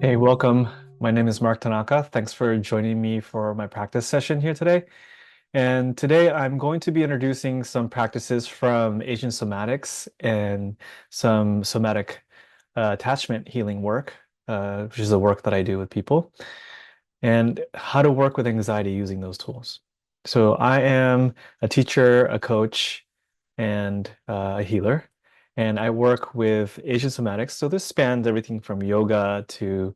Hey, welcome. My name is Mark Tanaka. Thanks for joining me for my practice session here today. And today I'm going to be introducing some practices from Asian somatics and some somatic attachment healing work, which is the work that I do with people, and how to work with anxiety using those tools. So I am a teacher, a coach, and a healer. And I work with Asian somatics. So this spans everything from yoga to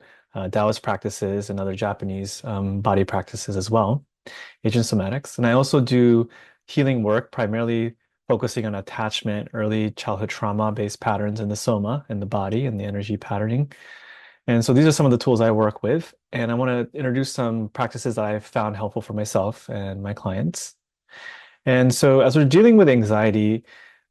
Taoist practices and other Japanese body practices as well, Asian somatics. And I also do healing work, primarily focusing on attachment, early childhood trauma-based patterns in the soma, in the body, and the energy patterning. And so these are some of the tools I work with. And I want to introduce some practices that I've found helpful for myself and my clients. And so as we're dealing with anxiety,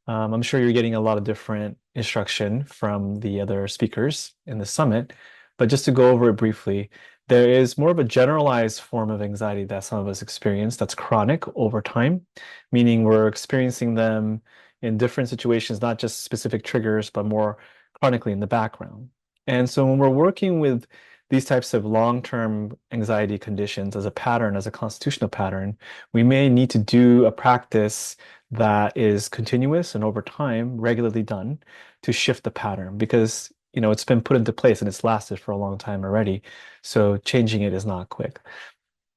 I'm sure you're getting a lot of different instruction from the other speakers in the summit. But just to go over it briefly, there is more of a generalized form of anxiety that some of us experience that's chronic over time, meaning we're experiencing them in different situations, not just specific triggers, but more chronically in the background. And so when we're working with these types of long-term anxiety conditions as a pattern, as a constitutional pattern, we may need to do a practice that is continuous and over time regularly done to shift the pattern because it's been put into place and it's lasted for a long time already. So changing it is not quick.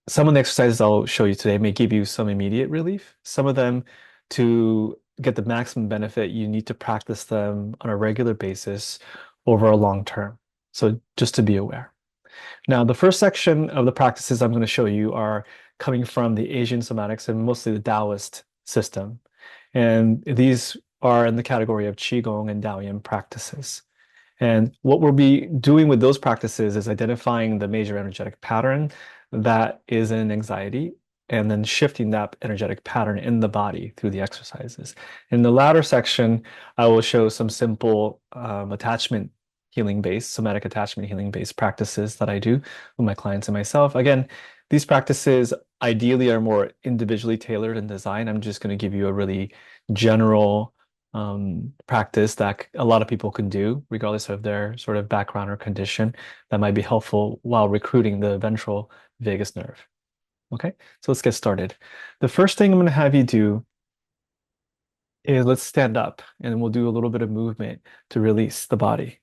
Some of the exercises I'll show you today may give you some immediate relief. Some of them, to get the maximum benefit, you need to practice them on a regular basis over a long term. So just to be aware. Now, the first section of the practices I'm going to show you are coming from the Asian somatics and mostly the Taoist system. And these are in the category of Qigong and Taoyuan practices. And what we'll be doing with those practices is identifying the major energetic pattern that is in anxiety and then shifting that energetic pattern in the body through the exercises. In the latter section, I will show some simple attachment healing based, somatic attachment healing based practices that I do with my clients and myself. Again, these practices ideally are more individually tailored and designed. I'm just going to give you a really general practice that a lot of people can do, regardless of their sort of background or condition, that might be helpful while recruiting the ventral vagus nerve. Okay, so let's get started. The first thing I'm going to have you do is let's stand up and we'll do a little bit of movement to release the body.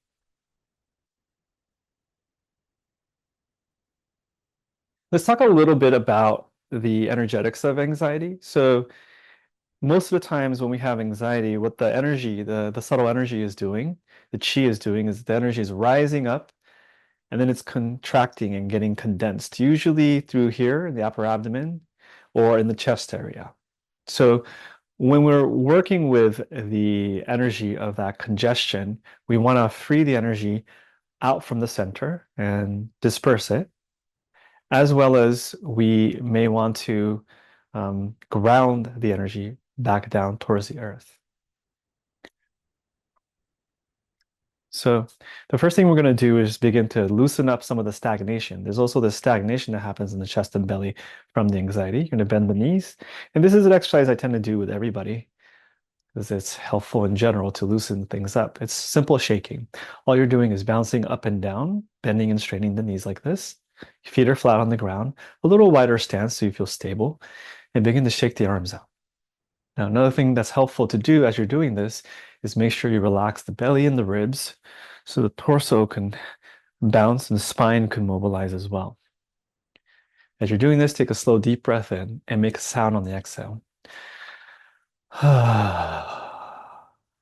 Let's talk a little bit about the energetics of anxiety. So most of the times when we have anxiety, what the energy, the subtle energy is doing, the chi is doing, is the energy is rising up and then it's contracting and getting condensed, usually through here in the upper abdomen or in the chest area. So when we're working with the energy of that congestion, we want to free the energy out from the center and disperse it, as well as we may want to ground the energy back down towards the earth. So the first thing we're going to do is begin to loosen up some of the stagnation. There's also the stagnation that happens in the chest and belly from the anxiety. You're going to bend the knees. And this is an exercise I tend to do with everybody because it's helpful in general to loosen things up. It's simple shaking. All you're doing is bouncing up and down, bending and straightening the knees like this. Your feet are flat on the ground, a little wider stance so you feel stable, and begin to shake the arms out. Now, another thing that's helpful to do as you're doing this is make sure you relax the belly and the ribs so the torso can bounce and the spine can mobilize as well. As you're doing this, take a slow, deep breath in and make a sound on the exhale.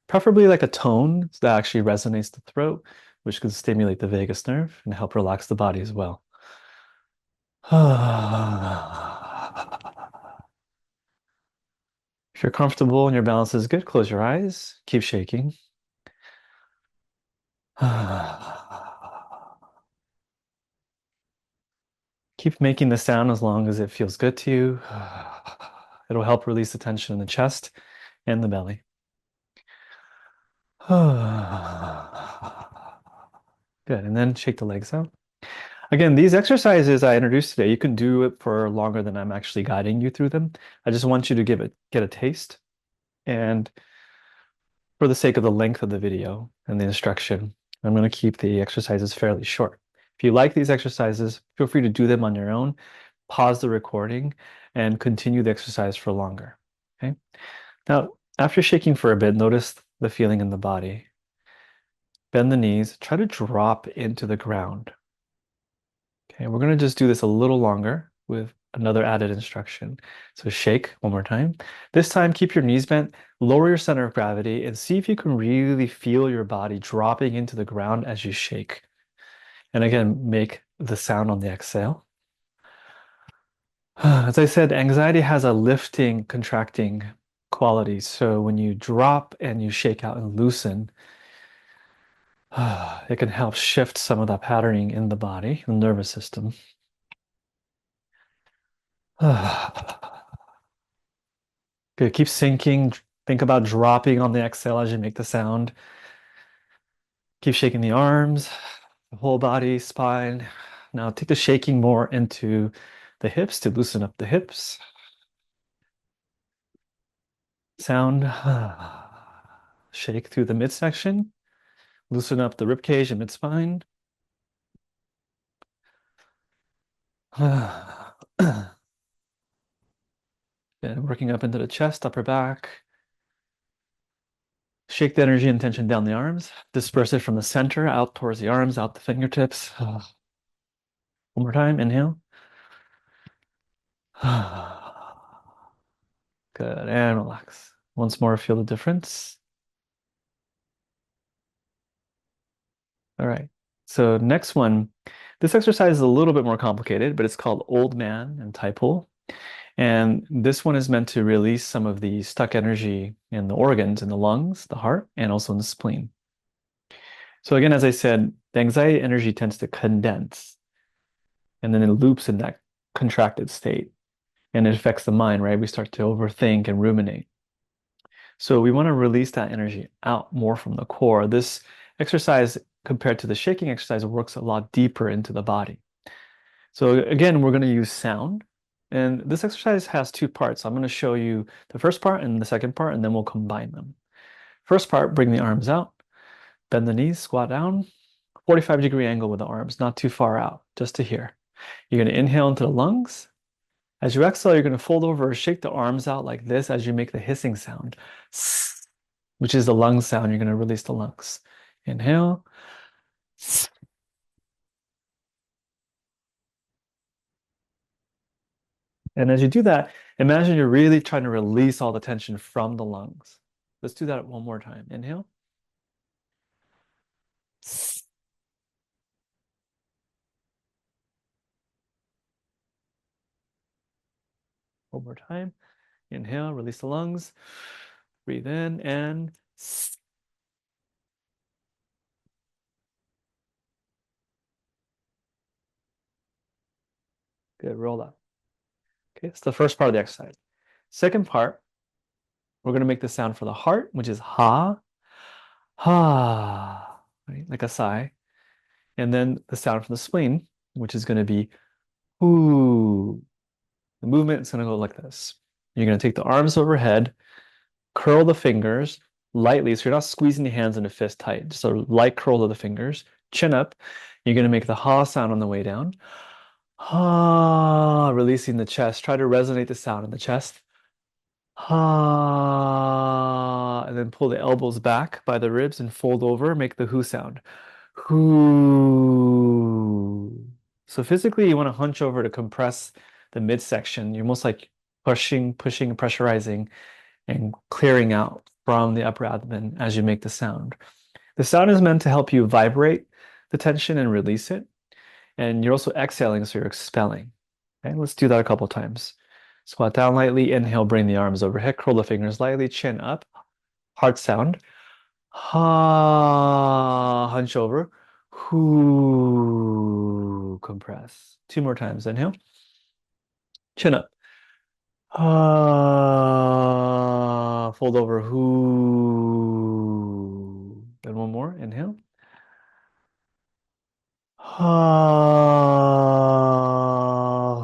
Preferably like a tone that actually resonates the throat, which can stimulate the vagus nerve and help relax the body as well. If you're comfortable and your balance is good, close your eyes, keep shaking. Keep making the sound as long as it feels good to you. It'll help release the tension in the chest and the belly. Good. And then shake the legs out. Again, these exercises I introduced today, you can do it for longer than I'm actually guiding you through them. I just want you to get a taste. And for the sake of the length of the video and the instruction, I'm going to keep the exercises fairly short. If you like these exercises, feel free to do them on your own, pause the recording, and continue the exercise for longer. Okay. Now, after shaking for a bit, notice the feeling in the body. Bend the knees, try to drop into the ground. Okay, we're going to just do this a little longer with another added instruction. So shake one more time. This time, keep your knees bent, lower your center of gravity, and see if you can really feel your body dropping into the ground as you shake. And again, make the sound on the exhale. As I said, anxiety has a lifting, contracting quality. So when you drop and you shake out and loosen, it can help shift some of that patterning in the body, the nervous system. Good. Keep sinking. Think about dropping on the exhale as you make the sound. Keep shaking the arms, the whole body, spine. Now take the shaking more into the hips to loosen up the hips. Sound. Shake through the midsection. Loosen up the rib cage and mid spine. And working up into the chest, upper back. Shake the energy and tension down the arms. Disperse it from the center out towards the arms, out the fingertips. One more time. Inhale. Good. And relax. Once more, feel the difference. All right. So next one, this exercise is a little bit more complicated, but it's called Old Man and Tai Pool. And this one is meant to release some of the stuck energy in the organs, in the lungs, the heart, and also in the spleen. So again, as I said, the anxiety energy tends to condense and then it loops in that contracted state and it affects the mind, right? We start to overthink and ruminate. So we want to release that energy out more from the core. This exercise, compared to the shaking exercise, works a lot deeper into the body. So again, we're going to use sound. And this exercise has two parts. I'm going to show you the first part and the second part, and then we'll combine them. First part, bring the arms out, bend the knees, squat down, 45-degree angle with the arms, not too far out, just to here. You're going to inhale into the lungs. As you exhale, you're going to fold over or shake the arms out like this as you make the hissing sound, which is the lung sound. You're going to release the lungs. Inhale. And as you do that, imagine you're really trying to release all the tension from the lungs. Let's do that one more time. Inhale. One more time. Inhale, release the lungs. Breathe in and good. Roll up. Okay, it's the first part of the exercise. Second part, we're going to make the sound for the heart, which is ha, ha, right? Like a sigh. And then the sound from the spleen, which is going to be ooh. The movement is going to go like this. You're going to take the arms overhead, curl the fingers lightly. So you're not squeezing the hands in a fist tight, just a light curl of the fingers, chin up. You're going to make the ha sound on the way down. Ha, releasing the chest. Try to resonate the sound in the chest. Ha, and then pull the elbows back by the ribs and fold over, make the who sound. Whoo. So physically, you want to hunch over to compress the midsection. You're almost like pushing, pressurizing, and clearing out from the upper abdomen as you make the sound. The sound is meant to help you vibrate the tension and release it. And you're also exhaling, so you're expelling. Okay, let's do that a couple times. Squat down lightly, inhale, bring the arms overhead, curl the fingers lightly, chin up, heart sound. Ha, hunch over. Whoo, compress. Two more times. Inhale. Chin up. Ha, fold over. Whoo. And one more. Inhale. Ha,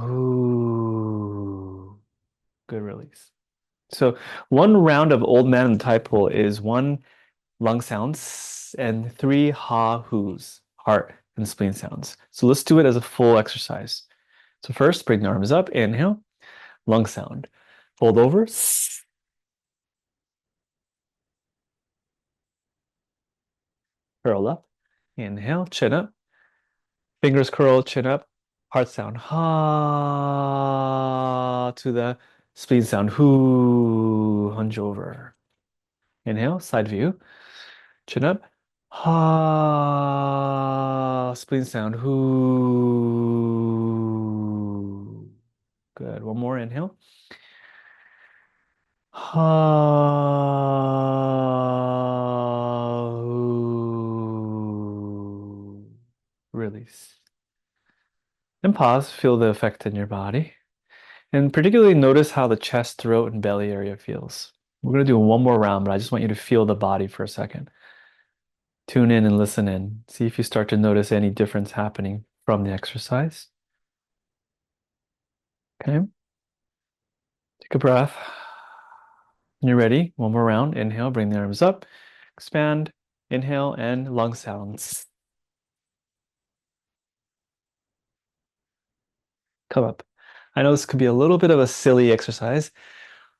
whoo. Good release. So one round of Old Man in the Tide Pool is one lung sounds, and 3 ha-hoos, heart and spleen sounds. So let's do it as a full exercise. So first, bring the arms up, inhale, lung sound. Fold over, curl up, inhale, chin up, fingers curl, chin up, heart sound, ha, to the spleen sound, hoo, hunch over. Inhale, side view, chin up, ha, spleen sound, hoo. Good. One more inhale. Ha, hoo. Release. And pause. Feel the effect in your body. And particularly notice how the chest, throat, and belly area feels. We're going to do one more round, but I just want you to feel the body for a second. Tune in and listen in. See if you start to notice any difference happening from the exercise. Okay. Take a breath. When you're ready, one more round. Inhale, bring the arms up. Expand. Inhale and lung sounds. Come up. I know this could be a little bit of a silly exercise.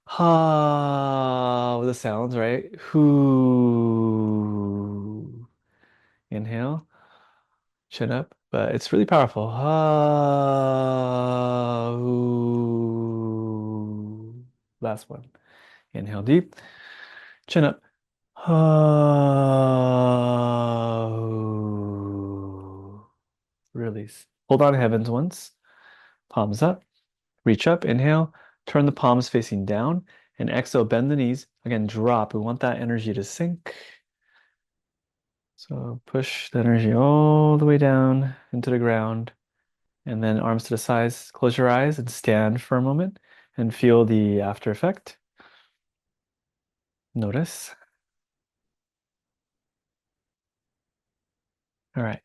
Ha with the sounds, right? Hoo. Inhale, chin up, but it's really powerful. Ha, hoo. Last one. Inhale deep, chin up. Ha, hoo. Release. Hold on heavens once. Palms up. Reach up. Inhale. Turn the palms facing down. And exhale, bend the knees. Again, drop. We want that energy to sink. So push the energy all the way down into the ground. And then arms to the sides. Close your eyes and stand for a moment and feel the after effect. Notice. All right.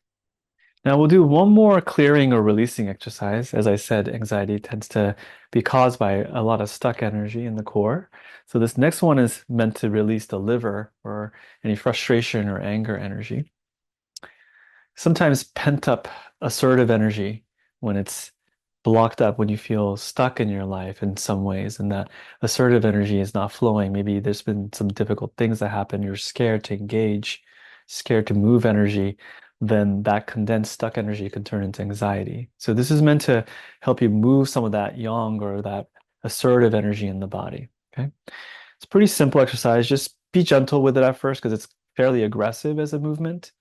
Now we'll do one more clearing or releasing exercise. As I said, anxiety tends to be caused by a lot of stuck energy in the core. So this next one is meant to release the liver or any frustration or anger energy. Sometimes pent up assertive energy when it's blocked up, when you feel stuck in your life in some ways, and that assertive energy is not flowing. Maybe there's been some difficult things that happen. You're scared to engage, scared to move energy. Then that condensed stuck energy can turn into anxiety. So this is meant to help you move some of that yang or that assertive energy in the body. Okay. It's a pretty simple exercise. Just be gentle with it at first because it's fairly aggressive as a movement.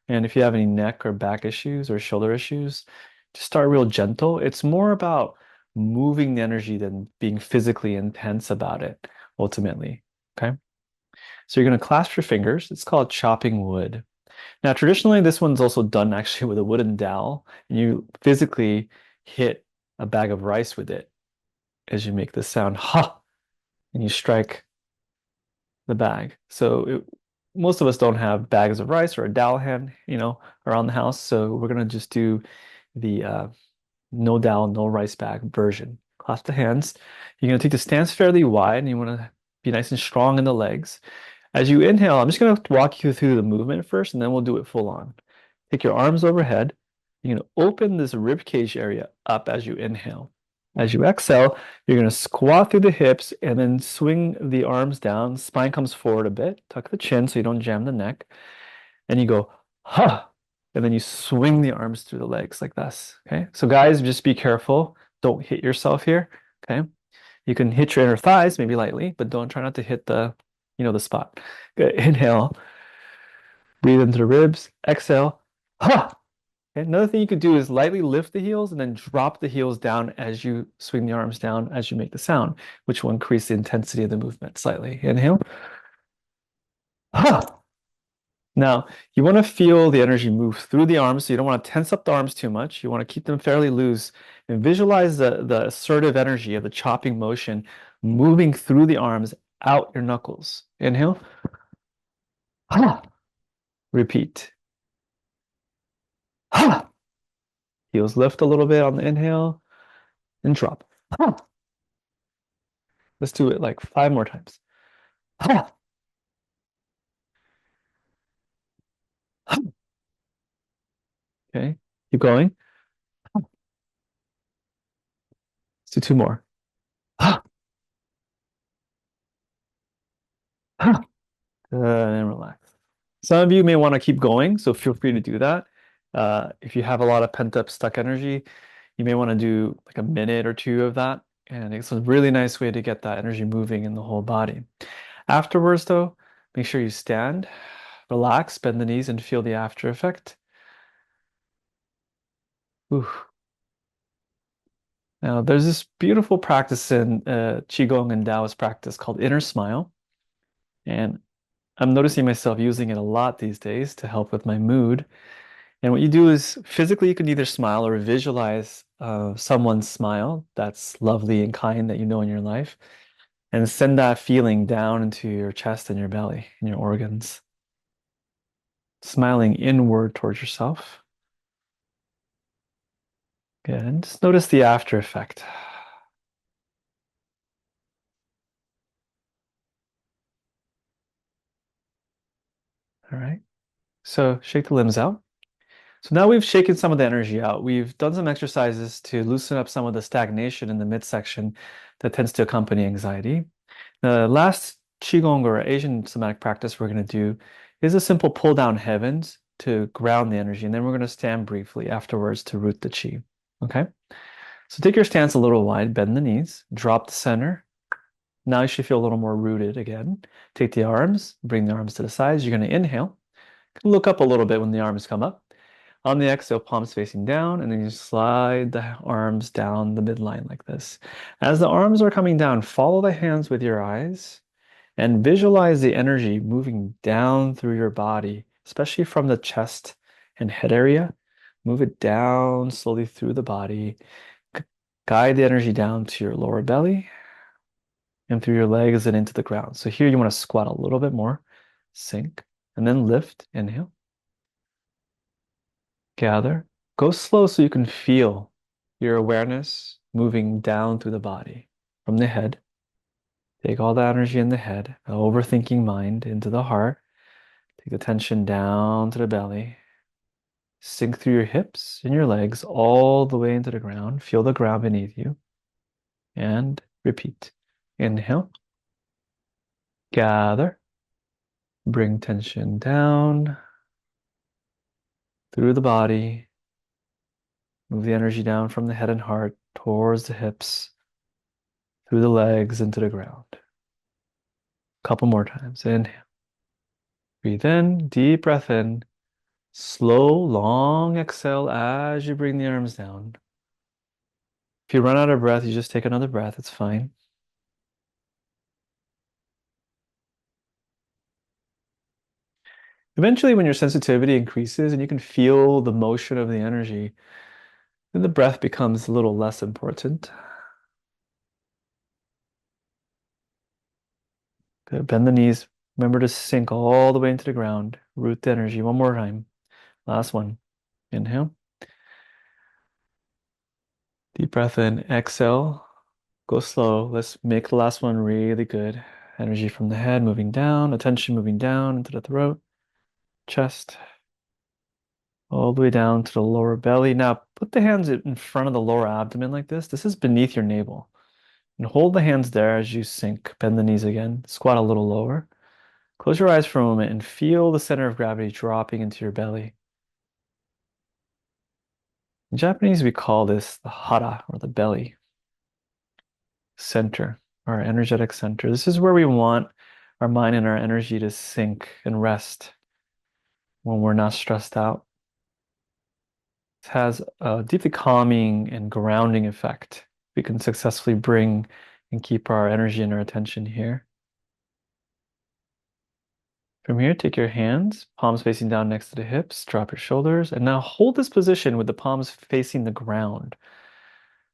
And if you have any neck or back issues or shoulder issues, just start real gentle. It's more about moving the energy than being physically intense about it, ultimately. Okay. So you're going to clasp your fingers. It's called chopping wood. Now, traditionally, this one's also done actually with a wooden dowel, and you physically hit a bag of rice with it as you make the sound ha, and you strike the bag. Most of us don't have bags of rice or a dowel hand, around the house. So we're gonna just do the no dowel, no rice bag version. Clasp the hands. You're gonna take the stance fairly wide, and you want to be nice and strong in the legs. As you inhale, I'm just gonna walk you through the movement first, and then we'll do it full on. Take your arms overhead. You're gonna open this rib cage area up as you inhale. As you exhale, you're going to squat through the hips and then swing the arms down. Spine comes forward a bit. Tuck the chin so you don't jam the neck. And you go, ha! And then you swing the arms through the legs like this. Okay. So guys, just be careful. Don't hit yourself here. Okay. You can hit your inner thighs, maybe lightly, but don't try not to hit the spot. Good. Inhale. Breathe into the ribs. Exhale. Ha! Okay, another thing you could do is lightly lift the heels and then drop the heels down as you swing the arms down as you make the sound, which will increase the intensity of the movement slightly. Inhale. Ha! Now, you want to feel the energy move through the arms, so you don't want to tense up the arms too much. You want to keep them fairly loose and visualize the assertive energy of the chopping motion moving through the arms out your knuckles. Inhale. Ha! Repeat. Ha! Heels lift a little bit on the inhale and drop. Ha! Let's do it like 5 more times. Ha! Okay. Keep going. Let's do two more. Good, and relax. Some of you may want to keep going, so feel free to do that. If you have a lot of pent-up stuck energy, you may want to do like a minute or two of that. And it's a really nice way to get that energy moving in the whole body. Afterwards, though, make sure you stand, relax, bend the knees, and feel the after effect. Ooh. Now, there's this beautiful practice in Qigong and Taoist practice called inner smile. And I'm noticing myself using it a lot these days to help with my mood. And what you do is physically, you can either smile or visualize someone's smile that's lovely and kind that you know in your life, and send that feeling down into your chest and your belly and your organs, smiling inward towards yourself. Good. And just notice the after effect. All right. So shake the limbs out. So now we've shaken some of the energy out. We've done some exercises to loosen up some of the stagnation in the midsection that tends to accompany anxiety. The last Qigong or Asian somatic practice we're going to do is a simple pull down heavens to ground the energy. And then we're going to stand briefly afterwards to root the Qi. Okay? So take your stance a little wide, bend the knees, drop the center. Now you should feel a little more rooted again. Take the arms, bring the arms to the sides. You're going to inhale. Look up a little bit when the arms come up. On the exhale, palms facing down, and then you slide the arms down the midline like this. As the arms are coming down, follow the hands with your eyes and visualize the energy moving down through your body, especially from the chest and head area. Move it down slowly through the body. Guide the energy down to your lower belly and through your legs and into the ground. So here you want to squat a little bit more, sink, and then lift, inhale, gather. Go slow so you can feel your awareness moving down through the body from the head. Take all the energy in the head, the overthinking mind into the heart. Take the tension down to the belly. Sink through your hips and your legs all the way into the ground. Feel the ground beneath you. And repeat. Inhale. Gather. Bring tension down through the body. Move the energy down from the head and heart towards the hips, through the legs into the ground. Couple more times. Inhale. Breathe in. Deep breath in. Slow, long exhale as you bring the arms down. If you run out of breath, you just take another breath. It's fine. Eventually, when your sensitivity increases and you can feel the motion of the energy, then the breath becomes a little less important. Good. Bend the knees. Remember to sink all the way into the ground. Root the energy. One more time. Last one. Inhale. Deep breath in. Exhale. Go slow. Let's make the last one really good. Energy from the head moving down, attention moving down into the throat, chest, all the way down to the lower belly. Now put the hands in front of the lower abdomen like this. This is beneath your navel. And hold the hands there as you sink. Bend the knees again. Squat a little lower. Close your eyes for a moment and feel the center of gravity dropping into your belly. In Japanese, we call this the hara, or the belly center, our energetic center. This is where we want our mind and our energy to sink and rest when we're not stressed out. It has a deeply calming and grounding effect. We can successfully bring and keep our energy and our attention here. From here, take your hands, palms facing down next to the hips, drop your shoulders, and now hold this position with the palms facing the ground.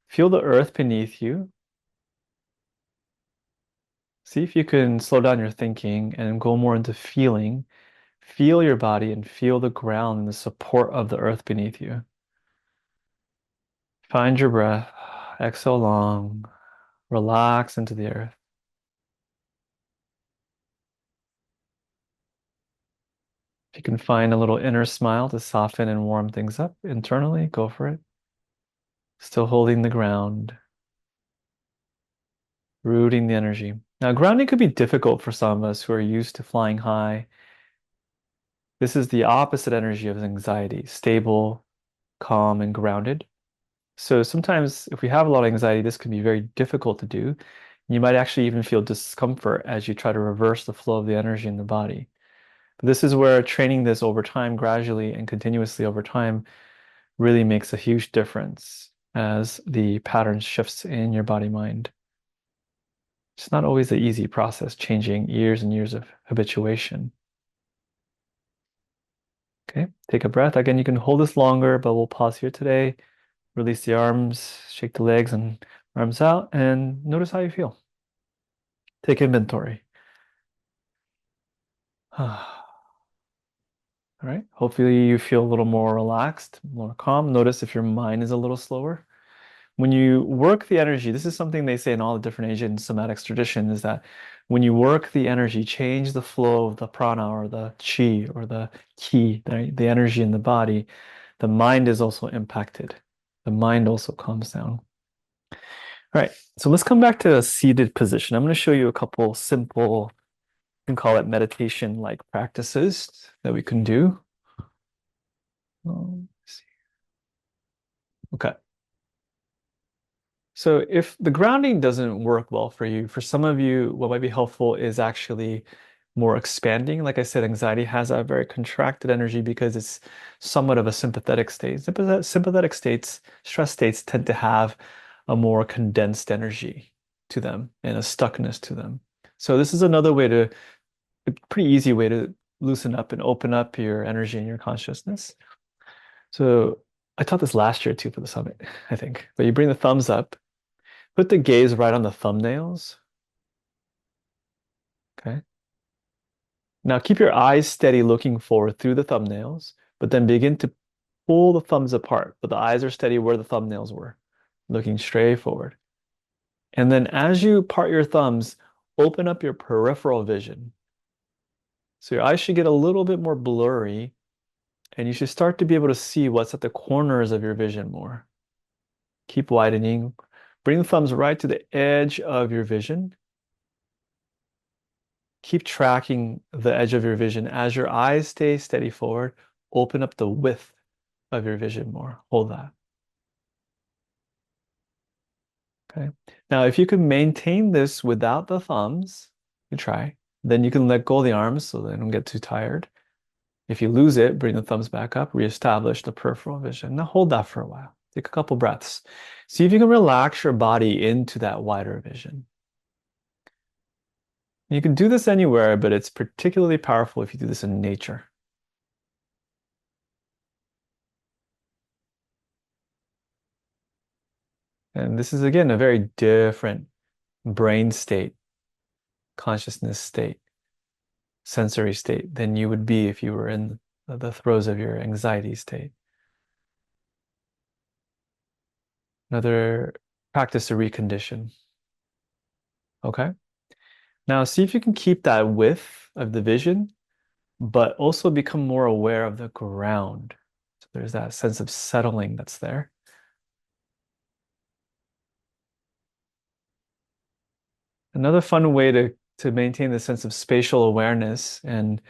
Feel the earth beneath you. See if you can slow down your thinking and go more into feeling. Feel your body and feel the ground and the support of the earth beneath you. Find your breath. Exhale long. Relax into the earth. If You can find a little inner smile to soften and warm things up internally. Go for it. Still holding the ground, rooting the energy. Now, grounding could be difficult for some of us who are used to flying high. This is the opposite energy of anxiety, stable, calm, and grounded. So sometimes if we have a lot of anxiety, this can be very difficult to do. You might actually even feel discomfort as you try to reverse the flow of the energy in the body. But this is where training this over time, gradually and continuously over time, really makes a huge difference as the pattern shifts in your body mind. It's not always an easy process, changing years and years of habituation. Okay, take a breath. Again, you can hold this longer, but we'll pause here today. Release the arms, shake the legs and arms out, and notice how you feel. Take inventory. All right. Hopefully you feel a little more relaxed, more calm. Notice if your mind is a little slower. When you work the energy, this is something they say in all the different Asian somatics tradition, is that when you work the energy, change the flow of the prana or the chi or the ki, the energy in the body, the mind is also impacted. The mind also calms down. All right, so let's come back to a seated position. I'm going to show you a couple simple, you can call it meditation-like practices that we can do. Let's see. Okay. So if the grounding doesn't work well for you, for some of you, what might be helpful is actually more expanding. Like I said, anxiety has a very contracted energy because it's somewhat of a sympathetic state. Sympathetic states, stress states tend to have a more condensed energy to them and a stuckness to them. So this is another way to, a pretty easy way to loosen up and open up your energy and your consciousness. So I taught this last year too for the summit, I think. But you bring the thumbs up. Put the gaze right on the thumbnails. Okay. Now keep your eyes steady looking forward through the thumbnails, but then begin to pull the thumbs apart. But the eyes are steady where the thumbnails were, looking straight forward. And then as you part your thumbs, open up your peripheral vision. So your eyes should get a little bit more blurry, and you should start to be able to see what's at the corners of your vision more. Keep widening. Bring the thumbs right to the edge of your vision. Keep tracking the edge of your vision. As your eyes stay steady forward, open up the width of your vision more. Hold that. Okay. Now, if you can maintain this without the thumbs, you try. Then you can let go of the arms so they don't get too tired. If you lose it, bring the thumbs back up, reestablish the peripheral vision. Now hold that for a while. Take a couple breaths. See if you can relax your body into that wider vision. You can do this anywhere, but it's particularly powerful if you do this in nature. And this is, again, a very different brain state, consciousness state, sensory state than you would be if you were in the throes of your anxiety state. Another practice to recondition. Okay. Now see if you can keep that width of the vision, but also become more aware of the ground. So there's that sense of settling that's there. Another fun way to maintain the sense of spatial awareness and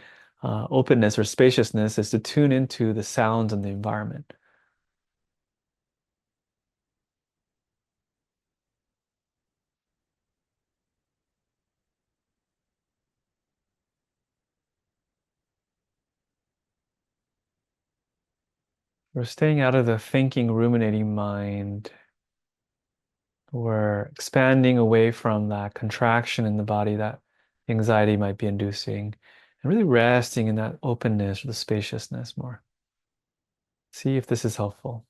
openness or spaciousness is to tune into the sounds in the environment. We're staying out of the thinking, ruminating mind. We're expanding away from that contraction in the body that anxiety might be inducing, and really resting in that openness or the spaciousness more. See if this is helpful.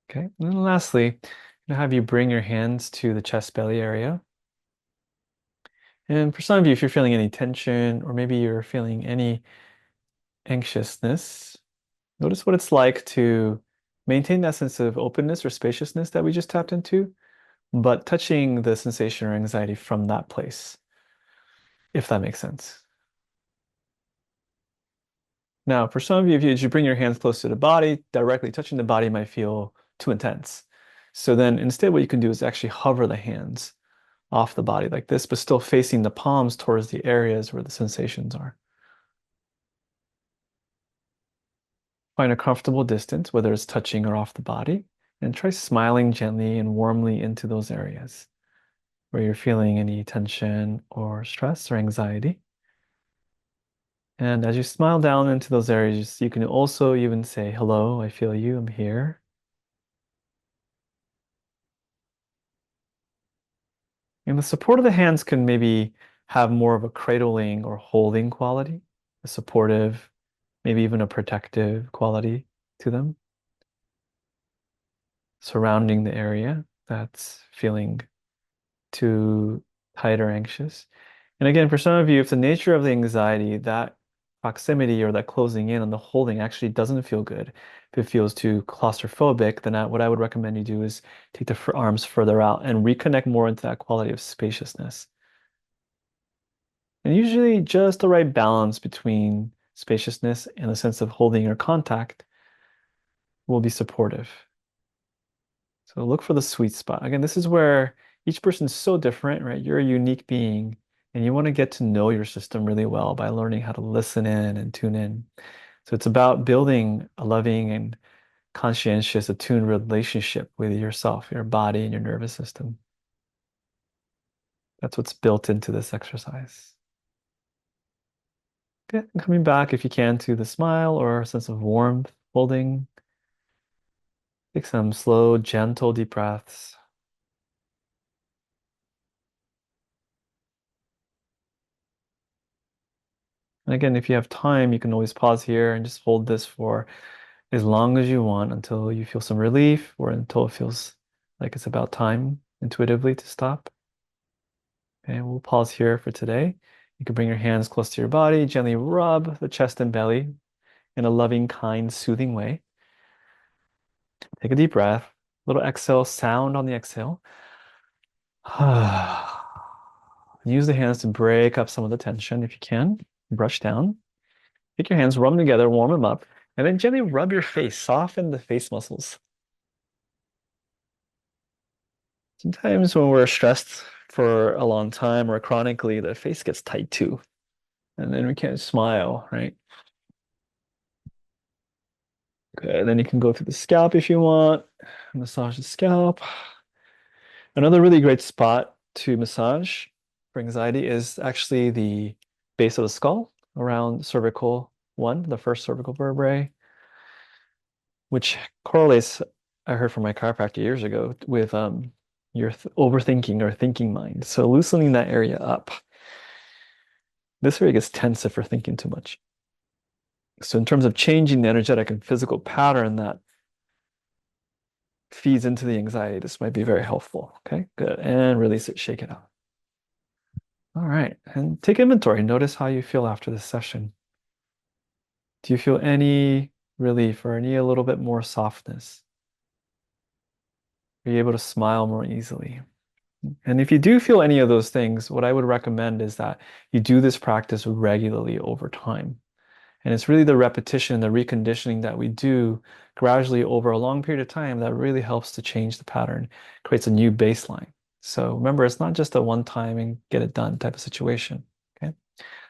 Okay, and then lastly, I'm gonna have you bring your hands to the chest belly area. And for some of you, if you're feeling any tension or maybe you're feeling any anxiousness, notice what it's like to maintain that sense of openness or spaciousness that we just tapped into, but touching the sensation or anxiety from that place, if that makes sense. Now, for some of you, if you bring your hands close to the body, directly touching the body might feel too intense. So then instead, what you can do is actually hover the hands off the body like this, but still facing the palms towards the areas where the sensations are. Find a comfortable distance, whether it's touching or off the body, and try smiling gently and warmly into those areas where you're feeling any tension or stress or anxiety. And as you smile down into those areas, you can also even say, "Hello, I feel you, I'm here." And the support of the hands can maybe have more of a cradling or holding quality, a supportive, maybe even a protective quality to them, surrounding the area that's feeling too tight or anxious. And again, for some of you, if the nature of the anxiety, that proximity or that closing in on the holding actually doesn't feel good, if it feels too claustrophobic, then what I would recommend you do is take the arms further out and reconnect more into that quality of spaciousness. And usually just the right balance between spaciousness and a sense of holding or contact will be supportive. So look for the sweet spot. Again, this is where each person's so different, right? You're a unique being, and you want to get to know your system really well by learning how to listen in and tune in. So it's about building a loving and conscientious, attuned relationship with yourself, your body, and your nervous system. That's what's built into this exercise. Okay, and coming back if you can to the smile or a sense of warmth, holding. Take some slow, gentle, deep breaths. And again, if you have time, you can always pause here and just hold this for as long as you want until you feel some relief or until it feels like it's about time intuitively to stop. Okay, we'll pause here for today. You can bring your hands close to your body, gently rub the chest and belly in a loving, kind, soothing way. Take a deep breath, little exhale sound on the exhale. Use the hands to break up some of the tension if you can. Brush down. Take your hands, rub them together, warm them up, and then gently rub your face, soften the face muscles. Sometimes when we're stressed for a long time or chronically, the face gets tight too, and then we can't smile, right? Good. Then you can go through the scalp if you want, massage the scalp. Another really great spot to massage for anxiety is actually the base of the skull around cervical one, the first cervical vertebrae, which correlates, I heard from my chiropractor years ago, with your overthinking or thinking mind. So loosening that area up. This area gets tense if we're thinking too much. So in terms of changing the energetic and physical pattern that feeds into the anxiety, this might be very helpful. Okay, good. And release it, shake it out. All right, and take inventory. Notice how you feel after this session. Do you feel any relief or any a little bit more softness? Are you able to smile more easily? And if you do feel any of those things, what I would recommend is that you do this practice regularly over time. And it's really the repetition, the reconditioning that we do gradually over a long period of time that really helps to change the pattern, creates a new baseline. So remember, it's not just a one time and get it done type of situation. Okay.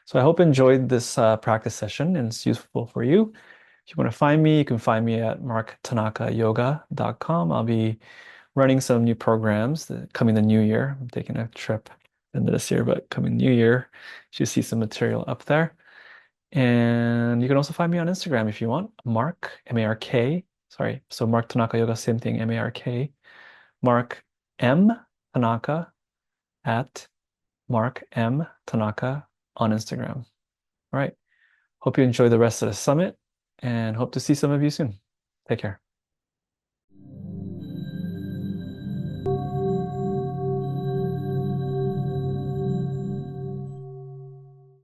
So I hope you enjoyed this practice session and it's useful for you. If you want to find me, you can find me at marktanakayoga.com. I'll be running some new programs coming the new year. I'm taking a trip into this year, but coming new year, you should see some material up there. And you can also find me on Instagram if you want. Mark, M-A-R-K. Sorry. So Mark Tanaka Yoga, same thing, M-A-R-K. Mark M. Tanaka at Mark M. Tanaka on Instagram. All right. Hope you enjoy the rest of the summit and hope to see some of you soon. Take care.